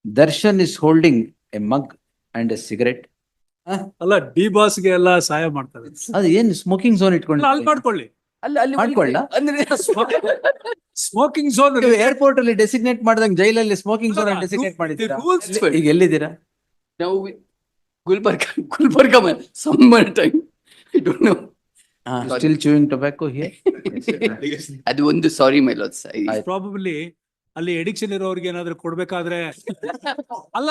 Darshan is holding a mug and a cigarette. ಅಲ್ಲ dboss ಗೆ ಎಲ್ಲ ಸಹಾಯ ಮಾಡ್ತಾರೆ. ಅದು ಏನ್ ಸ್ಮೋಕಿಂಗ್ ಝೋನ್ ಅಲ್ಲ, ಇಟ್ಕೊಂಡು ಅಲ್ಲಿ ಮಾಡ್ಕೊಳ್ಳಿ. ಅಲ್ಲಿ ಮಾಡ್ಕೊಳ್ಳ? ಅಂದ್ರೆ ಸ್ಮೋಕಿಂಗ್ ಝೋನ್ ಏರ್ಪೋರ್ಟ್ ಅಲ್ಲಿ ಡೆಸಿಗ್ನೇಟ್ ಮಾಡಿದಂಗ್ ಜೈಲಲ್ಲಿ ಸ್ಮೋಕಿಂಗ್ ಝೋನ್ ಡೆಸಿಗ್ನೇಟ್ ಮಾಡಿದ್ದೀರಾ? ಈಗ ಎಲ್ಲಿದ್ದೀರಾ? ನಾವು Gulbarga summer time I don't know. Still chewing tobacco here? ಅದು ಒಂದು ಸಾರಿ ಮೈ ಲಾರ್ಡ್ಸ್. ಪ್ರಾಬಬ್ಲಿ ಅಲ್ಲಿ ಎಡಿಕ್ಷನ್ ಇರೋರಿಗೆ ಏನಾದ್ರು ಕೊಡ್ಬೇಕಾದ್ರೆ ಅಲ್ಲ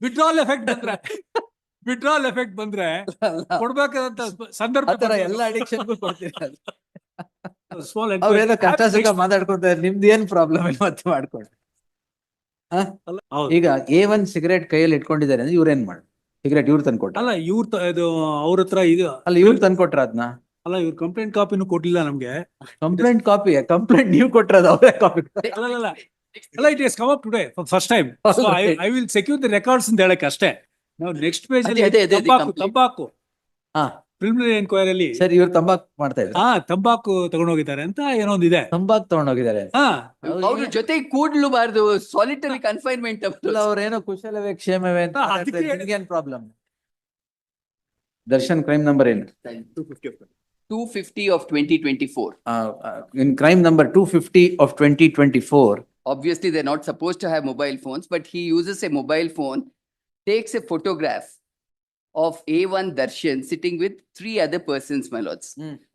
ವಿಡ್ರಾಲ್ ಎಫೆಕ್ಟ್ ಬಂದ್ರೆ ಕೊಡ್ಬೇಕಾದಂತ ಸಂದರ್ಭ ಎಲ್ಲ ಅಡಿಕ್ಷನ್ಗೂ ಕೊಡ್ತೀರಾ? Small ಅವ್ರೇನೋ ಕಷ್ಟ ಸುಖ next- ಮಾತಾಡ್ಕೊಂತಾರೆ, ನಿಮ್ದು ಏನ್ ಪ್ರಾಬ್ಲಮ್ ಮತ್ತೆ ಮಾಡ್ಕೊಂಡು. ಹೌದು. ಈಗ A1 ಸಿಗರೇಟ್ ಕೈಯಲ್ಲಿ ಇಟ್ಕೊಂಡಿದ್ದಾರೆ ಅಂದ್ರೆ ಇವ್ರೇನ್ ಮಾಡಿ ಸಿಗರೇಟ್ ಇವ್ರು ತಂದ್ಕೊಟ್ಟ? ಅಲ್ಲ ಇದು ಅವ್ರ ಹತ್ರ ಇದು ಅಲ್ಲ ಇವ್ರು ತಂದ್ಕೊಟ್ರ ಅದನ್ನ? ಅಲ್ಲ ಇವ್ರು ಕಂಪ್ಲೇಂಟ್ ಕಾಪಿನೂ ಕೊಟ್ಟಿಲ್ಲ ನಮ್ಗೆ. Complaint copy? ಕಂಪ್ಲೇಂಟ್ ನೀವು ಕೊಟ್ರದ ಅವರೇ ಕಾಪಿ? ಅಲ್ಲ it is come up today first time. So I will secure the records ಅಂತ ಹೇಳಕ್ ಅಷ್ಟೇ. ನಾವು ನೆಕ್ಸ್ಟ್ ಪೇಜ್ ಅದೇ ತಂಬಾಕು ಹಾ ಪ್ರಿಲಿಮಿನರಿ ಎನ್ಕ್ವೈರಿಯಲ್ಲಿ ಸರಿ, ಇವ್ರು ತಂಬಾಕು ಮಾಡ್ತಾ ಇದ್ದಾರೆ. ತಂಬಾಕು ತಗೊಂಡೋಗಿದ್ದಾರೆ ಅಂತ ಏನೋ ಒಂದಿದೆ. ತಂಬಾಕು ತಗೊಂಡೋಗಿದ್ದಾರೆ. ಅವ್ರ ಜೊತೆ ಕೂಡ್ಲುಬಾರ್ದು, ಸಾಲಿಟರಿ ಕನ್ಫೈನ್ಮೆಂಟ್. ಅವ್ರೇನೋ ಕುಶಲವೇ ಕ್ಷೇಮವೇ ಅಂತ ಅದಕ್ಕೆ- ನಿಮ್ಗೇನ್ ಪ್ರಾಬ್ಲಮ್? ದರ್ಶನ್ ಕ್ರೈಮ್ ನಂಬರ್ ಏನು? 250 of 2024. In crime number 250 of 2024. Obviously, they're not supposed to have mobile phones, but he uses a mobile phone, takes a photograph of A1 Darshan sitting with 3 other persons, my lords.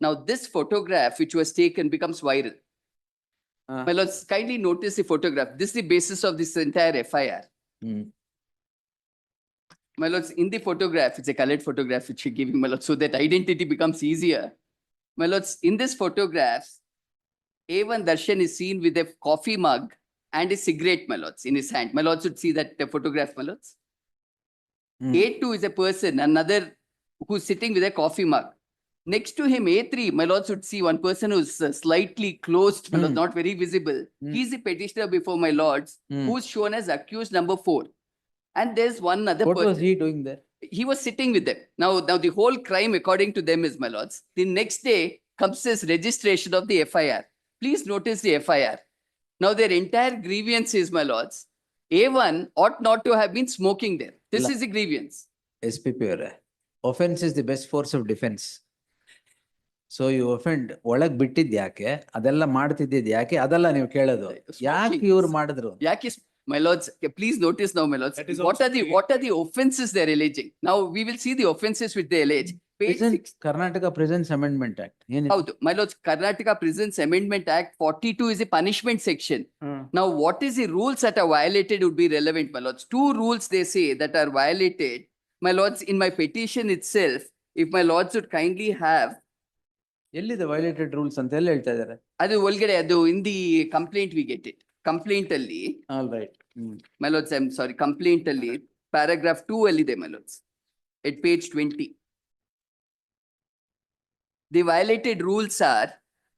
Now, this photograph, which was taken, becomes viral. My lords, kindly notice the photograph. This is the basis of this entire FIR. My lords, in the photograph, it's a colored photograph which you're giving, my lords, so that identity becomes easier. My lords, in this photograph, A1 Darshan is seen with a coffee mug and a cigarette, my lords, in his hand. My lords should see that photograph, my lords. A2 is a person, another who's sitting with a coffee mug. Next to him, A3, my lords should see one person who's slightly closed, my lords, not very visible. He's the petitioner before my lords, who's shown as accused number 4. And there's one other What person. was he doing there? He was sitting with them. Now the whole crime, according to them, is, my lords, the next day comes this registration of the FIR. Please notice the FIR. Now their entire grievance is, my lords, A1 ought not to have been smoking there. This is the grievance. SPP ಅವರೇ, offense is the best force of defense. So you offend, ಒಳಗ್ ಬಿಟ್ಟಿದ್ ಯಾಕೆ, ಅದೆಲ್ಲ ಮಾಡ್ತಿದ್ದಿದ್ ಯಾಕೆ, ಅದೆಲ್ಲ ನೀವು ಕೇಳೋದು. ಯಾಕೆ ಇವ್ರು ಮಾಡಿದ್ರು? Yakis, my lords, please notice now, my lords, That is what are the offenses they're alleging? Now we will see the offenses which they allege. Page 6. Karnataka prisons amendment act ಏನಿದೆ? Howdu, my lords, Karnataka Prisons Amendment Act 42 is a punishment section. Now, what is the rules that are violated would be relevant, my lords. 2 rules they say that are violated. My lords, in my petition itself, if my lords would kindly have, ಎಲ್ಲಿದೆ violated rules ಅಂತ ಎಲ್ಲ ಹೇಳ್ತಾ ಇದಾರೆ? adu olgade adu in the complaint we get it. Complaint alli, all right. my lords, I'm sorry, complaint alli, paragraph 2 alli de, my lords, at page 20. The violated rules are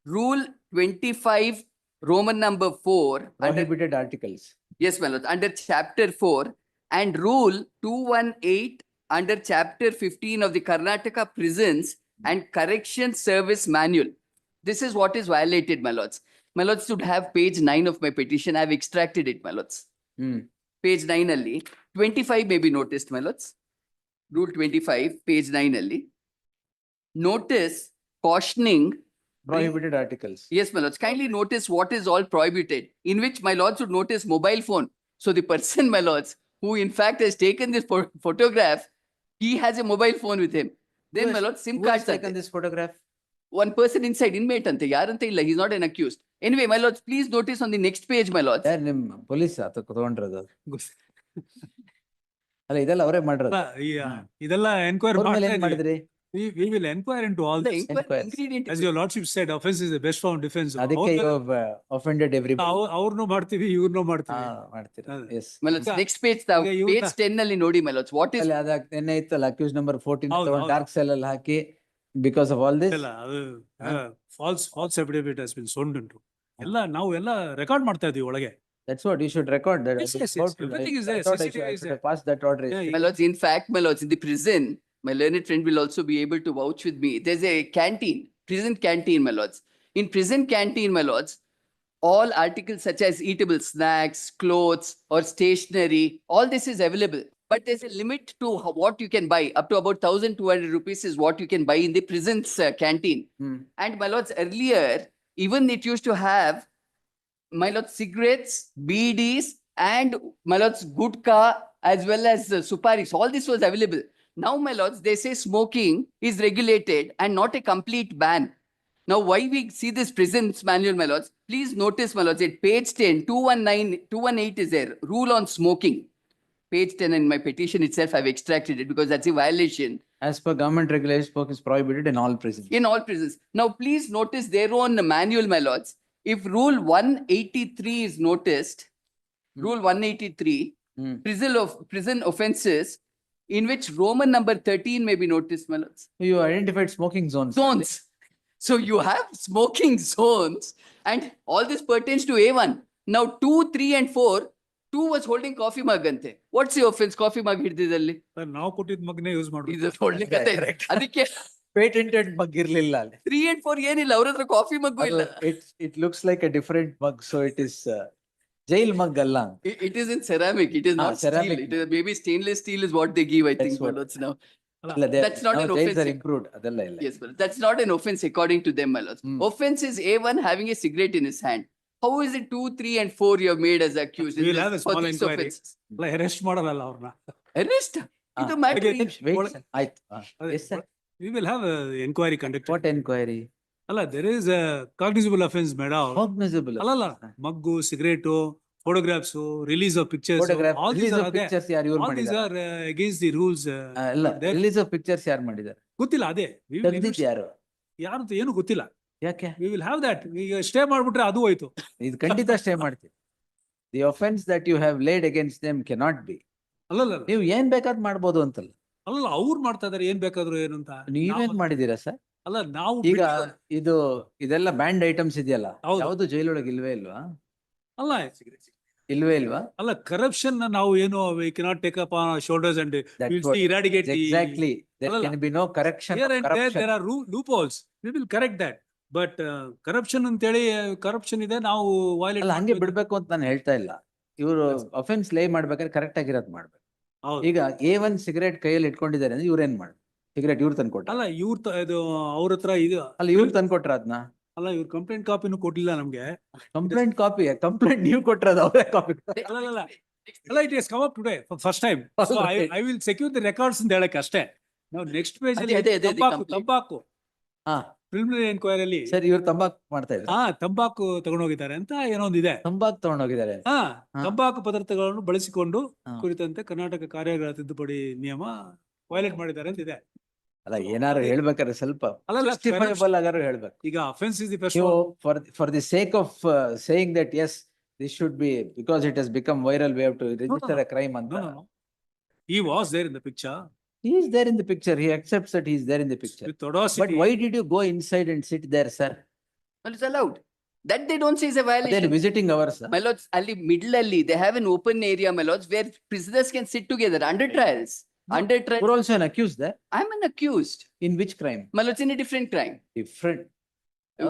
Rule 25, Roman number 4, under, Prohibited articles. yes, my lord, under chapter 4, and Rule 218 under chapter 15 of the Karnataka Prisons and Correction Service Manual. This is what is violated, my lords. My lords should have page 9 of my petition. I have extracted it, my lords. Page 9 alli. 25 may be noticed, my lords. Rule 25, page 9 alli. Notice cautioning. Prohibited articles. Yes, my lords. Kindly notice what is all prohibited, in which my lords should notice mobile phone. So the person, my lords, who in fact has taken this photograph, he has a mobile phone with him. Then, my lords, SIM Who has cards are taken there. this photograph? One person inside, inmate ante, yarante illa, he's not an accused. Anyway, my lords, please notice on the next page, my lords. ಯಾರು ನಿಮ್ police ತಗೊಂಡ್ರದು? ಅಲ್ಲ ಇದೆಲ್ಲ ಅವರೇ ಮಾಡಿರೋದು. ಇದೆಲ್ಲ enquiry ಅವ್ರ ಮೇಲೆ ಏನ್ ಮಾಡಿದ್ರಿ? we will inquire into all The this. inquiry ingredient. As your lordship said, offense is the best form of defense. ಅದಕ್ಕೆ offended everybody. ಅವ್ರನ್ನೂ ಮಾಡ್ತೀವಿ, ಇವ್ರನ್ನೂ ಮಾಡ್ತೀವಿ. ಮಾಡ್ತೀರಾ? Yes. My lords, next page, page 10 ಅಲ್ಲಿ ನೋಡಿ, my lords, what is ಅಲ್ಲಿ ಅದ ನೆನ್ನೆ ಇತ್ತಲ್ಲ ಅಕ್ಯೂಸ್ ನಂಬರ್ 14 ಹೌದು, ತಗೊಂಡು ಹೌದು. ಡಾರ್ಕ್ ಸೆಲ್ ಅಲ್ಲಿ ಹಾಕಿ ಬಿಕಾಸ್ ಆಫ್ ಆಲ್ ದಿಸ್. ಇಲ್ಲ ಅದು falls ಎಫಿಡೇವಿಟ್ has been sold into ಎಲ್ಲ ನಾವು ಎಲ್ಲ ರೆಕಾರ್ಡ್ ಮಾಡ್ತಾ ಇದೀವಿ ಒಳಗೆ. That's what you should record that. Yes, yes, yes. Everything is there. I thought I CCTV is should there. have passed that order. Yeah, My lords, in fact, my lords, in the prison, my learned friend will also be able to vouch with me. There's a canteen, prison canteen, my lords. In prison canteen, my lords, all articles such as eatable snacks, clothes, or stationery, all this is available. But there's a limit to what you can buy. Up to about 1,200 rupees is what you can buy in the prison's canteen. Hmm. And my lords, earlier, even it used to have, my lords, cigarettes, BDs, and my lords, gutka, as well as suparis. All this was available. Now, my lords, they say smoking is regulated and not a complete ban. Now, why we see this prison's manual, my lords? Please notice, my lords, at page 10, 218 is there, rule on smoking. Page 10 in my petition itself, I've extracted it because that's a violation As per government regulations, smoke is prohibited in all prisons. in all prisons. Now, please notice their own manual, my lords. If rule 183 is noticed, rule 183, Hmm. prison offenses, in which Roman number 13 may be noticed, my lords. You identified smoking zones. Zones. So you have smoking zones, and all this pertains to A1. Now 2, 3, and 4. 2 was holding coffee mug ante. What's the offense? Coffee mug ಹಿಡಿದಿದ್ದಲ್ಲಿ. ನಾವು ಕೊಟ್ಟಿದ್ ಮಗನೇ use ಮಾಡ್ಬೇಕು. ಇದು ಒಳ್ಳೆ ಕತೆ. Correct. ಅದಕ್ಕೆ Patented mug ಇರ್ಲಿಲ್ಲ ಅಲ್ಲಿ. 3 and 4 ಏನಿಲ್ಲ, ಅವ್ರ ಹತ್ರ ಕಾಫಿ ಮಗ್ಗು ಇಲ್ಲ. It looks like a different mug, so it is jail mug ಅಲ್ಲ. It is in ceramic. It is not steel. ceramic. It is maybe stainless steel is what they give, I think. That's what- my lords, now. ಅಲ್ಲ, That's not now an jails offense. are improved. ಅದೆಲ್ಲ ಇಲ್ಲ. Yes, but that's not an offense according to them, my lords. Hmm. Offense is A1 having a cigarette in his hand. How is it 2, 3, and 4 you have made as accused in We will this- have a for small these inquiry. offenses? ಅಲ್ಲ arrest ಮಾಡಲ್ಲ ಅವ್ರನ್ನ. Arrest? Ah, ಇದು matter. Wait, ಒಳಗೆ- sir. ಆಯ್ತು. Yes, sir. We will have a enquiry conducted. What enquiry? ಅಲ್ಲ, there is a cognizable offense made out. Cognizable. ಅಲ್ಲಲ್ಲ, ಮಗ್ಗು, cigarette, photographs, release of pictures, Photograph, all these release are of there. pictures ಯಾರು ಇವ್ರು All these ಮಾಡಿದ್ದಾರೆ? are against the rules. ಅಲ್ಲ, there. release of pictures ಯಾರು ಮಾಡಿದ್ದಾರೆ? ಗೊತ್ತಿಲ್ಲ ಅದೇ. We will ತೆಗ್ದಿದ್ದು ಯಾರು? ಯಾರು ಅಂತ ಏನು ಗೊತ್ತಿಲ್ಲ. ಯಾಕೆ? We will have that. ಈಗ ಸ್ಟೇ ಮಾಡ್ಬಿಟ್ರೆ ಅದು ಹೋಯ್ತು. ಇದು ಖಂಡಿತ ಸ್ಟೇ ಮಾಡ್ತೀವಿ. The offense that you have laid against them cannot be. ಅಲ್ಲಲ್ಲ, ನೀವು ಏನ್ ಬೇಕಾದ್ ಮಾಡ್ಬೋದು ಅಂತಲ್ಲ. ಅಲ್ಲಲ್ಲ, ಅವ್ರು ಮಾಡ್ತಾ ಇದಾರೆ ಏನ್ ಬೇಕಾದ್ರು ಏನು ಅಂತ. ನೀವೇನ್ ನಾವು- ಮಾಡಿದೀರಾ ಸರ್? ಅಲ್ಲ, ನಾವು ಈಗ ಬಿಟ್ಟು- ಇದು ಇದೆಲ್ಲ ಬ್ಯಾಂಡ್ ಐಟಮ್ಸ್ ಇದೆಯಲ್ಲ, ಹೌದು. ಯಾವ್ದು ಜೈಲೊಳಗೆ ಇಲ್ವೇ ಇಲ್ವಾ? ಅಲ್ಲ ಇಲ್ವೇ ಇಲ್ವಾ? ಅಲ್ಲ, ಕರಪ್ಷನ್ ನಾವು ಏನು we cannot take up on our shoulders and That's we'll what- eradicate the. Exactly. There ಅಲ್ಲಲ್ಲ. can be no correction Here of and there, corruption. there are loopholes. We will correct that. But corruption ಅಂತೇಳಿ corruption ಇದೆ, ನಾವು violate ಅಲ್ಲ, ಹಂಗೆ ಮಾಡ್ತೀವಿ. ಬಿಡ್ಬೇಕು ಅಂತ ನಾನು ಹೇಳ್ತಾ ಇಲ್ಲ. ಇವರು ಅಫೆನ್ಸ್ ಲೇ ಮಾಡ್ಬೇಕಾದ್ರೆ ಕರೆಕ್ಟ್ ಆಗಿರೋದ್ ಮಾಡ್ಬೇಕು. ಹೌದು. ಈಗ A1 ಸಿಗರೇಟ್ ಕೈಯಲ್ಲಿ ಇಟ್ಕೊಂಡಿದ್ದಾರೆ ಅಂದ್ರೆ ಇವ್ರೇನ್ ಮಾಡಿ ಸಿಗರೇಟ್ ಇವ್ರು ತಂದ್ಕೊಟ್ಟ? ಅಲ್ಲ, ಇದು ಅವ್ರ ಹತ್ರ ಇದು ಅಲ್ಲ, ಇವ್ರು ತಂದ್ಕೊಟ್ರ ಅದನ್ನ? ಅಲ್ಲ, ಇವ್ರ ಕಂಪ್ಲೇಂಟ್ ಕಾಪಿನೂ ಕೊಟ್ಟಿಲ್ಲ ನಮ್ಗೆ. Complaint copy? ಕಂಪ್ಲೇಂಟ್ ನೀವು ಕೊಟ್ರದ ಅವರೇ ಕಾಪಿ? ಅಲ್ಲ, it has come up today for first time. So I will secure the records ಅಂತ ಹೇಳಕ್ಕೆ ಅಷ್ಟೇ. ನಾವು ನೆಕ್ಸ್ಟ್ ಪೇಜ್ ಅಲ್ಲಿ ಅದೇ, ತಂಬಾಕು ಹಾ ಪ್ರಿಲಿಮಿನರಿ ಎನ್ಕ್ವೈರಿ ಅಲ್ಲಿ ಸರ್, ಇವ್ರು ತಂಬಾಕು ಮಾಡ್ತಾ ಇದ್ರು. ತಂಬಾಕು ತಗೊಂಡೋಗಿದ್ದಾರೆ ಅಂತ ಏನೋ ಒಂದಿದೆ. ತಂಬಾಕು ತಗೊಂಡೋಗಿದ್ದಾರೆ. ಹಾ, ಹಾ. ತಂಬಾಕು ಪದಾರ್ಥಗಳನ್ನು ಬಳಸಿಕೊಂಡು ಹಾ. ಕುರಿತಂತೆ ಕರ್ನಾಟಕ ಕಾರ್ಯಗಳ ತಿದ್ದುಪಡಿ ನಿಯಮ ವೈಲೇಟ್ ಮಾಡಿದ್ದಾರೆ ಅಂತ ಇದೆ. ಅಲ್ಲ, ಏನಾರು ಹೇಳ್ಬೇಕಾದ್ರೆ ಸ್ವಲ್ಪ ಅಲ್ಲಲ್ಲ, justifiable ಆಗಾರು ಹೇಳ್ಬೇಕು. ಈಗ ಅಫೆನ್ಸ್ ಇಸ್ ದಿ ಫಸ್ಟ್ ನೀವು for the sake of saying that yes, this should be because it has become viral, we have to register a crime ಅಂತ. No. He was there in the picture He is there in the picture. He accepts that he is there in the picture. with audacity. But why did you go inside and sit there, sir? Well, it's allowed. That they don't say is a They are violation. visiting hours. Sir. My lords, ali middle alli, they have an open area, my lords, where prisoners can sit together under trials. Under trial, You're also an accused there. I'm an accused. In which crime? My lords, in a different crime. Different.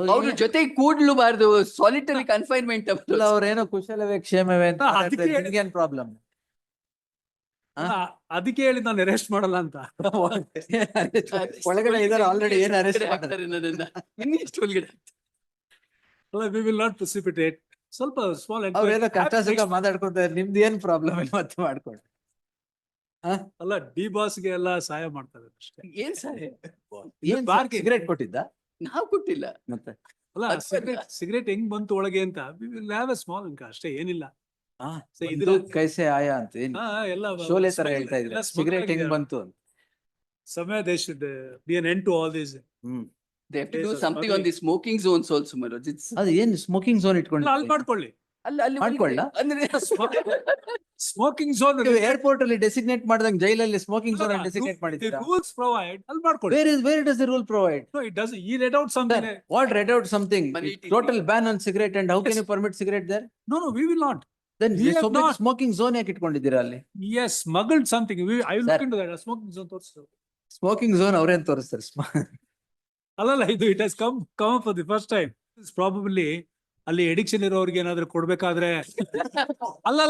ಅವ್ರ ಜೊತೆ ಕೂಡ್ಲುಬಾರ್ದು, solitary confinement. ಅಲ್ಲ, ಅವ್ರೇನೋ ಕುಶಲವೇ ಕ್ಷೇಮವೇ ಅಂತ ಹಾ, ಅದಕ್ಕೆ ಮಾತಾಡ್ತಾರೆ. ನಿಮ್ಗೇನ್ problem? ಅದಕ್ಕೆ ಹೇಳಿ ನಾನು ಅರೆಸ್ಟ್ ಮಾಡಲ್ಲ ಅಂತ. ಒಳಗಡೆ ಇದಾರೆ ಆಲ್ರೆಡಿ, ಏನ್ ಅರೆಸ್ಟ್ ಮಾಡ್ತಾರೆ? ಇನ್ನೆಷ್ಟು ಒಳಗಡೆ ಅಲ್ಲ, we will not precipitate. ಸ್ವಲ್ಪ ಸ್ಮಾಲ್ ಅವ್ರೇನೋ ಕಷ್ಟ ಸುಖ ಮಾತಾಡ್ಕೊತಾರೆ, ನಿಮ್ದು ಏನ್ ಪ್ರಾಬ್ಲಮ್ ಇಲ್ಲ ಮತ್ತೆ ಮಾಡ್ಕೊಂಡು. ಅಲ್ಲ, dboss ಗೆ ಎಲ್ಲ ಸಹಾಯ ಮಾಡ್ತಾರೆ ಅಷ್ಟೇ. ಏನ್ ಸರ್? ಏನ್ ಬಾರ್ಗೆ ಸಿಗರೇಟ್ ಕೊಟ್ಟಿದ್ದ ನಾವು ಕೊಟ್ಟಿಲ್ಲ. ಮತ್ತೆ? ಅಲ್ಲ, ಅದು ಸಿಗರೇಟ್ ಹೆಂಗ್ ಬಂತು ಒಳಗೆ ಅಂತ we will have a small ಅಷ್ಟೇ, ಏನಿಲ್ಲ. So ಇದು ಕೈಸೆ ಆಯಾ ಅಂತ ಏನ್ ಎಲ್ಲ ಶೋಲೆ ತರ ಹೇಳ್ತಾ ಇದ್ರೆ ಎಲ್ಲ ಸಿಗರೇಟ್ ಹೆಂಗ್ smuggled ಬಂತು ಅಂತ. ಸಮಯ they should be an end to all this. Hmm. They have to Okay, do so something on smuggling. the smoking zones also, my lords. It's ಅದು ಏನ್ ಸ್ಮೋಕಿಂಗ್ ಝೋನ್ ಅಲ್ಲ, ಇಟ್ಕೊಂಡು ಅಲ್ಲಿ ಮಾಡ್ಕೊಳ್ಳಿ. ಅಲ್ಲಿ ಮಾಡ್ಕೊಳ್ಳ? ಅಂದ್ರೆ ಸ್ಮೋಕಿಂಗ್ ಝೋನ್ ಏರ್ಪೋರ್ಟ್ ಅಲ್ಲಿ ಡೆಸಿಗ್ನೇಟ್ ಮಾಡ್ದಂಗ್ ಜೈಲಲ್ಲಿ ಸ್ಮೋಕಿಂಗ್ ಝೋನ್ ಡೆಸಿಗ್ನೇಟ್ ಮಾಡಿದ್ದೀರಾ? ರೂಲ್ಸ್ ಪ್ರೊವೈಡ್ ಅಲ್ಲಿ ಮಾಡ್ಕೊಳ್ಳಿ. Where does the rule provide? No, it doesn't. He read out something. Sir, what read out something? But it- Total ban on cigarette, and how can Yes. you permit cigarette there? No, we will not. Then We have not. smoking zone ಯಾಕೆ ಇಟ್ಕೊಂಡಿದ್ದೀರಾ ಅಲ್ಲಿ? Yes, smuggled something. I will Sir. look into that. Smoking zone ತೋರಿಸು. Smoking zone ಅವ್ರೇನ್ ತೋರಿಸ್ತಾರೆ? ಅಲ್ಲಲ್ಲ, ಇದು it has come up for the first time. It's probably ಅಲ್ಲಿ addiction ಇರೋರಿಗೆ ಏನಾದ್ರು ಕೊಡ್ಬೇಕಾದ್ರೆ ಅಲ್ಲ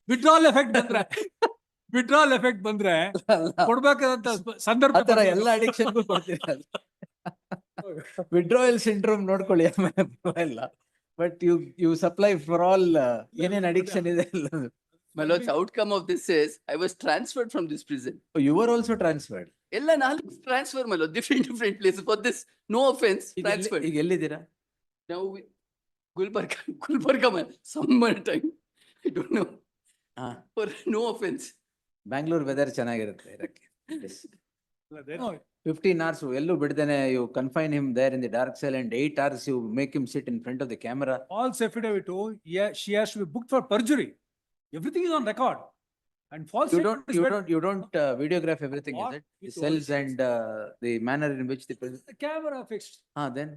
ವಿಡ್ರಾಲ್ ಎಫೆಕ್ಟ್ ಬಂದ್ರೆ ಕೊಡ್ಬೇಕಾದಂತ ಸಂದರ್ಭ ಆತರ ಬಂದಿದೆ. ಎಲ್ಲ ಅಡಿಕ್ಷನ್ಗೂ ಕೊಡ್ತೀರಾ? ವಿಡ್ರಾಯಲ್ ಸಿಂಡ್ರೋಮ್ ನೋಡ್ಕೊಳ್ಳಿ ಆಮೇಲೆ ಪರವಾಗಿಲ್ಲ. But you supply for all ಏನೇನ್ ಅಡಿಕ್ಷನ್ ಇದೆ ಎಲ್ಲ. My lords, outcome of this is I was transferred from this prison. You are also transferred. Ella nalu transfer, my lord, different places for this. No offense, transferred. ಈಗ ಎಲ್ಲಿದ್ದೀರಾ? Now with Gulbarga, man, summer time. I don't know. ಹಾ, For no offense. Bangalore weather ಚೆನ್ನಾಗಿರುತ್ತೆ ಇರಕ್ಕೆ. No, 15 hours ಎಲ್ಲೂ ಬಿಡ್ದೇನೆ you confine him there in the dark cell and 8 hours you make him sit in front of the camera. false affidavit, yeah, she has to be booked for perjury. Everything is on record. And false You statement is better. don't videograph everything, is What it? The it cells was- and the manner in which the The camera fixed. then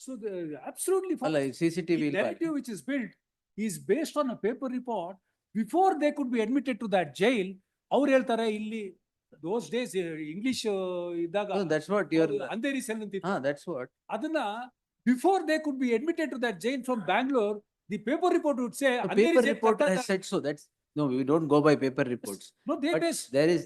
So the absolutely ಅಲ್ಲ false. CCTV The ಇಲ್ವಾ? narrative which is built is based on a paper report. Before they could be admitted to that jail, ಅವ್ರು ಹೇಳ್ತಾರೆ ಇಲ್ಲಿ those days English ಇದ್ದಾಗ No, that's what you're, Andheri cell ಅಂತಿತ್ತು. that's what. ಅದನ್ನ before they could be admitted to that jail from Bangalore, the paper report would say The Andheri paper jail report ಕಟ್ಟಡ- has said so. That's, no, we don't go by paper reports. No, they But base.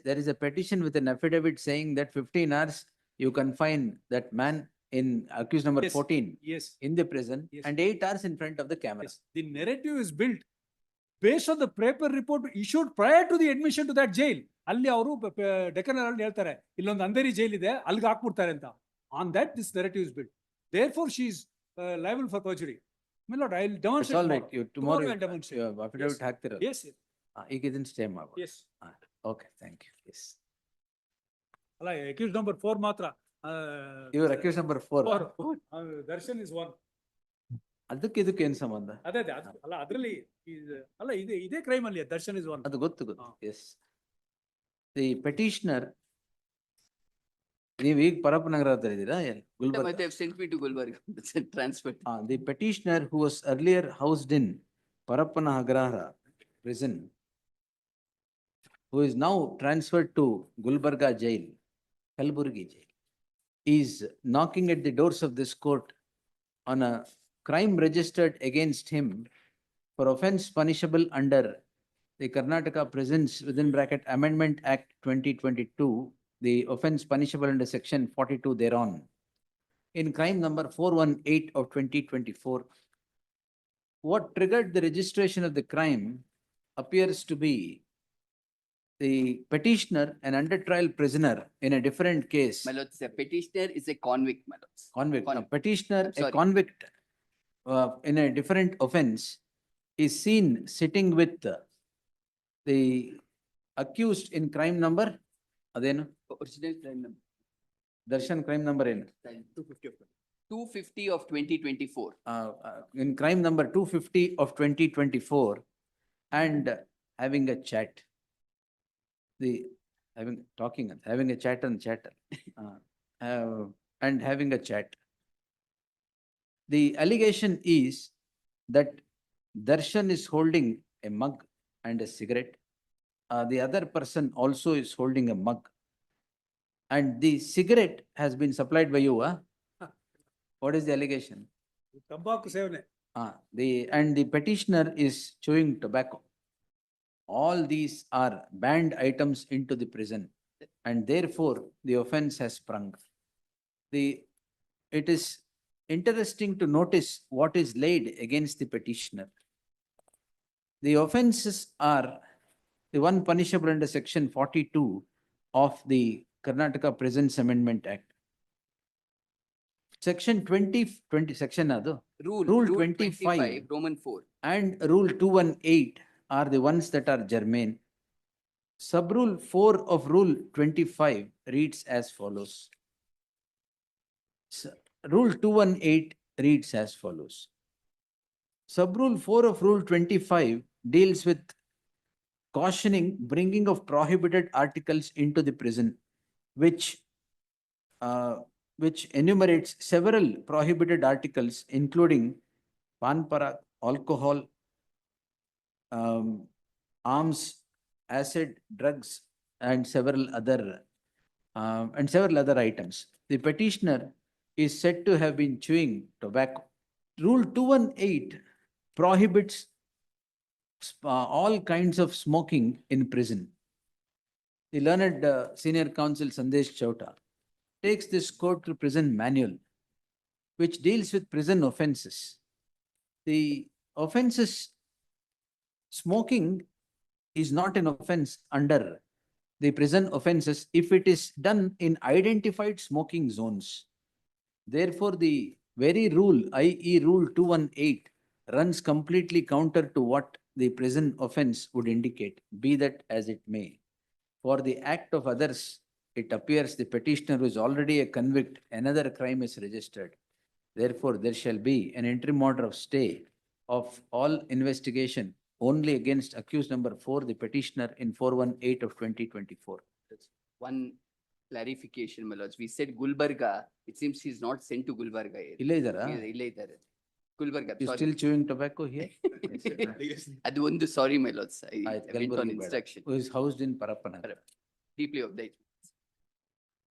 there is a petition with an affidavit saying that 15 hours you confine that man in accused number Yes. 14 Yes, in the prison Yes. and 8 hours in front of the camera. yes. The narrative is built based on the paper report issued prior to the admission to that jail. ಅಲ್ಲಿ ಅವರು ಡೆಕ್ಕನ್ ಅಲ್ಲಿ ಹೇಳ್ತಾರೆ ಇಲ್ಲೊಂದು Andheri jail ಇದೆ ಅಲ್ಲಿಗೆ ಹಾಕ್ಬಿಡ್ತಾರೆ ಅಂತ. On that this narrative is built. Therefore she is liable for perjury. My lord, I will It's demonstrate. all right. tomorrow. You Tomorrow tomorrow I'll demonstrate. you affidavit ಹಾಕ್ತಿರಲ್ಲ. Yes, yes, ಈಗ ಇದನ್ನ stay ಮಾಡ್ಬೋದು. yes. Okay, thank you. Yes. ಅಲ್ಲ accused number 4 ಮಾತ್ರ. You are accused number 4. Darshan is one. ಅದಕ್ಕೆ ಇದಕ್ಕೆ ಏನ್ ಸಂಬಂಧ? ಅದೇ ಅಲ್ಲ ಅದರಲ್ಲಿ ಅಲ್ಲ ಇದೇ ಕ್ರೈಮ್ ಅಲ್ಲಿ ದರ್ಶನ್ is one. ಅದು ಗೊತ್ತು. ಹಾ. Yes. The petitioner, ನೀವು ಈಗ ಪರಪ್ಪನಗರ ಹತ್ರ ಇದ್ದೀರಾ? Gulbarga. They have sent me to Gulbarga. Transferred. The petitioner who was earlier housed in Parappanagrahara prison, who is now transferred to Gulbarga jail, Kalburgi jail, is knocking at the doors of this court on a crime registered against him for offense punishable under the Karnataka Prisons within bracket Amendment Act 2022, the offense punishable under section 42 thereon. In crime number 418 of 2024, what triggered the registration of the crime appears to be the petitioner, an under trial prisoner in a different case. My lords, the petitioner is a convict, my lords. Convict, a Convict. petitioner, I'm a sorry. convict in a different offense is seen sitting with the accused in crime number, adenu, Original crime number darshan crime number ಏನು? 250 of 2024. In crime number 250 of 2024 and having a chat. Having a chat and chat. And having a chat. The allegation is that Darshan is holding a mug and a cigarette. The other person also is holding a mug. And the cigarette has been supplied by you, huh? What is the allegation? ತಂಬಾಕು ಸೇವನೆ. And the petitioner is chewing tobacco. All these are banned items into the prison and therefore the offense has sprung. It is interesting to notice what is laid against the petitioner. The offenses are the one punishable under section 42 of the Karnataka Prisons Amendment Act. Section 20, section adu, Rule 25. Roman 4. and Rule 218 are the ones that are germane. Sub-rule 4 of Rule 25 reads as follows. Rule 218 reads as follows. Sub-rule 4 of Rule 25 deals with cautioning bringing of prohibited articles into the prison, which enumerates several prohibited articles, including pan parak, alcohol, arms, acid, drugs, and several other items. The petitioner is said to have been chewing tobacco Rule 218 prohibits all kinds of smoking in prison. The learned senior counsel Sandesh Chowta takes this court to prison manual, which deals with prison offenses. The offenses, smoking is not an offense under the prison offenses if it is done in identified smoking zones. Therefore, the very rule, i.e. Rule 218, runs completely counter to what the prison offense would indicate, be that as it may. For the act of others, it appears the petitioner who is already a convict, another crime is registered. Therefore, there shall be an interim order of stay of all investigation only against accused number 4, the petitioner in 418 of 2024. One clarification, my lords. We said Gulbarga. It seems he's not sent to Gulbarga yet. ಇಲ್ಲೇ ಇದ್ದಾರಾ? ಇಲ್ಲೇ ಇದ್ದಾರೆ. Gulbarga. You sorry. still chewing tobacco here? ಅದು ಒಂದು sorry, my lords. I ಆಯ್ತು, went on Kalaburagi ಬೇಡ. instruction. Who is housed in Parappannagar. Deeply obliged.